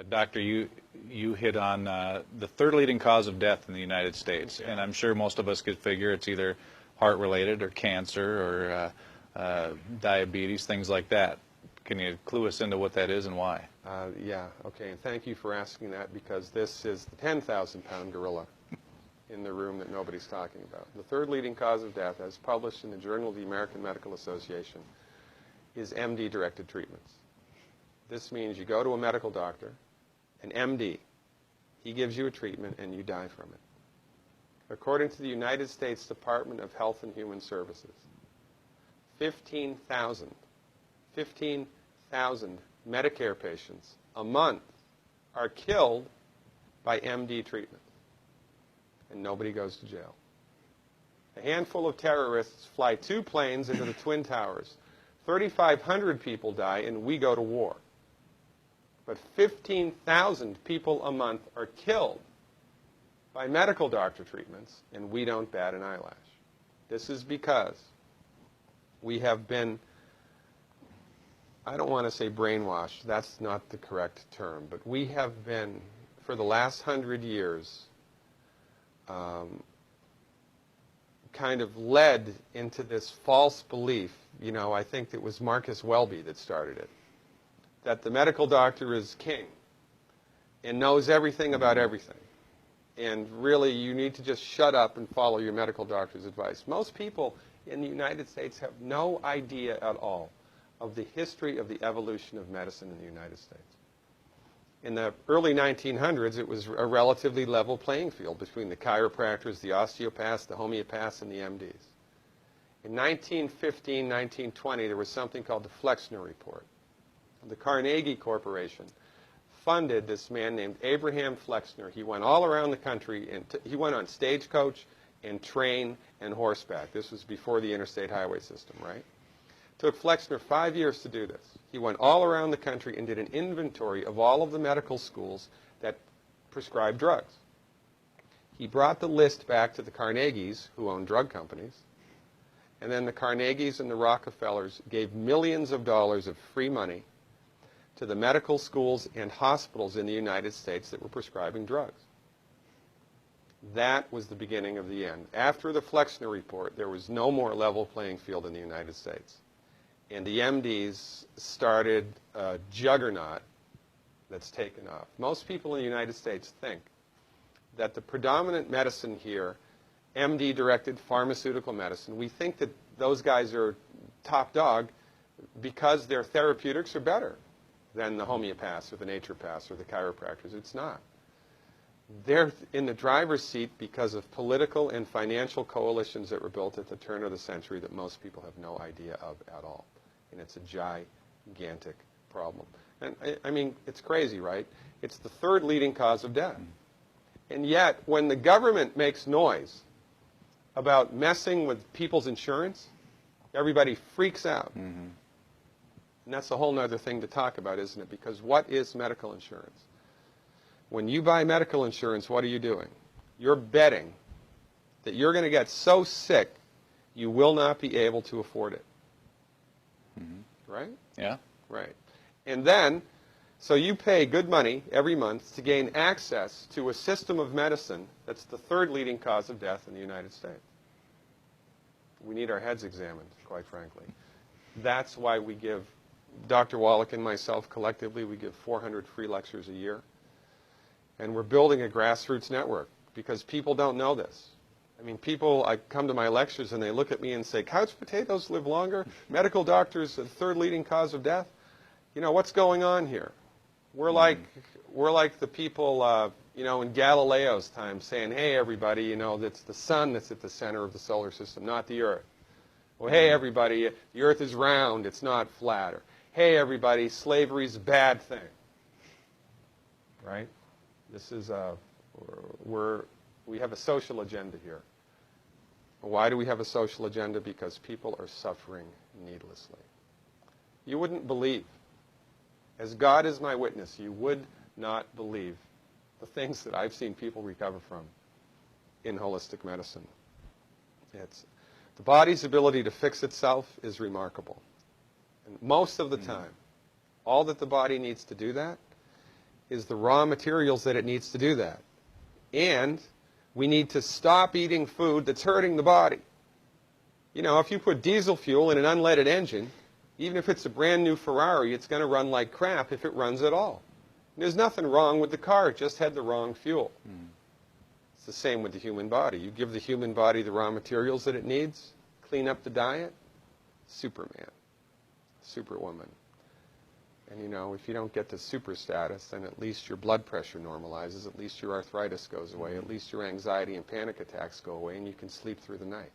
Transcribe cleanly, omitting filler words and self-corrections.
Doctor, you hit on the third leading cause of death in the United States, and I'm sure most of us could figure it's either heart-related or cancer or diabetes, things like that. Can you clue us into what that is and why? Yeah, okay, and thank you for asking that, because this is the 10,000-pound gorilla in the room that nobody's talking about. The third leading cause of death, as published in the Journal of the American Medical Association, is MD-directed treatments. This means you go to a medical doctor, an MD. He gives you a treatment and you die from it. According to the United States Department of Health and Human Services, 15,000 Medicare patients a month are killed by MD treatment, and nobody goes to jail. A handful of terrorists fly 2 planes into the Twin Towers. 3,500 people die, and we go to war. But 15,000 people a month are killed by medical doctor treatments, and we don't bat an eyelash. This is because we have been, I don't want to say brainwashed, that's not the correct term, but we have been, for the last 100 years, kind of led into this false belief. You know, I think it was Marcus Welby that started it, that the medical doctor is king and knows everything about everything. And really, you need to just shut up and follow your medical doctor's advice. Most people in the United States have no idea at all of the history of the evolution of medicine in the United States. In the early 1900s, it was a relatively level playing field between the chiropractors, the osteopaths, the homeopaths, and the MDs. In 1915, 1920, there was something called the Flexner Report. The Carnegie Corporation funded this man named Abraham Flexner. He went all around the country, and he went on stagecoach and train and horseback. This was before the interstate highway system, right? Took Flexner 5 years to do this. He went all around the country and did an inventory of all of the medical schools that prescribed drugs. He brought the list back to the Carnegies, who owned drug companies, and then the Carnegies and the Rockefellers gave millions of dollars of free money to the medical schools and hospitals in the United States that were prescribing drugs. That was the beginning of the end. After the Flexner Report, there was no more level playing field in the United States. And the MDs started a juggernaut that's taken off. Most people in the United States think that the predominant medicine here, MD-directed pharmaceutical medicine, we think that those guys are top dog because their therapeutics are better than the homeopaths or the naturopaths or the chiropractors. It's not. They're in the driver's seat because of political and financial coalitions that were built at the turn of the century that most people have no idea of at all. And it's a gigantic problem. And I mean, it's crazy, right? It's the third leading cause of death. And yet, when the government makes noise about messing with people's insurance, everybody freaks out. Mm-hmm. And that's a whole other thing to talk about, isn't it? Because what is medical insurance? When you buy medical insurance, what are you doing? You're betting that you're going to get so sick you will not be able to afford it. Mm-hmm. Right? Yeah. Right. And then, so you pay good money every month to gain access to a system of medicine that's the third leading cause of death in the United States. We need our heads examined, quite frankly. That's why we give, Dr. Wallach and myself collectively, we give 400 free lectures a year. And we're building a grassroots network because people don't know this. I mean, people, I come to my lectures and they look at me and say, couch potatoes live longer? Medical doctors, the third leading cause of death? You know, what's going on here? We're like the people, you know, in Galileo's time saying, hey, everybody, you know, it's the sun that's at the center of the solar system, not the Earth. Well, hey, everybody, the Earth is round, it's not flat. Or, hey, everybody, slavery's a bad thing. Right? This is we have a social agenda here. Why do we have a social agenda? Because people are suffering needlessly. You wouldn't believe, as God is my witness, you would not believe the things that I've seen people recover from in holistic medicine. The body's ability to fix itself is remarkable. And most of the time, all that the body needs to do that is the raw materials that it needs to do that. And we need to stop eating food that's hurting the body. You know, if you put diesel fuel in an unleaded engine, even if it's a brand new Ferrari, it's going to run like crap if it runs at all. And there's nothing wrong with the car, it just had the wrong fuel. It's the same with the human body. You give the human body the raw materials that it needs, clean up the diet, Superman, Superwoman. And you know, if you don't get to super status, then at least your blood pressure normalizes, at least your arthritis goes away, at least your anxiety and panic attacks go away, and you can sleep through the night.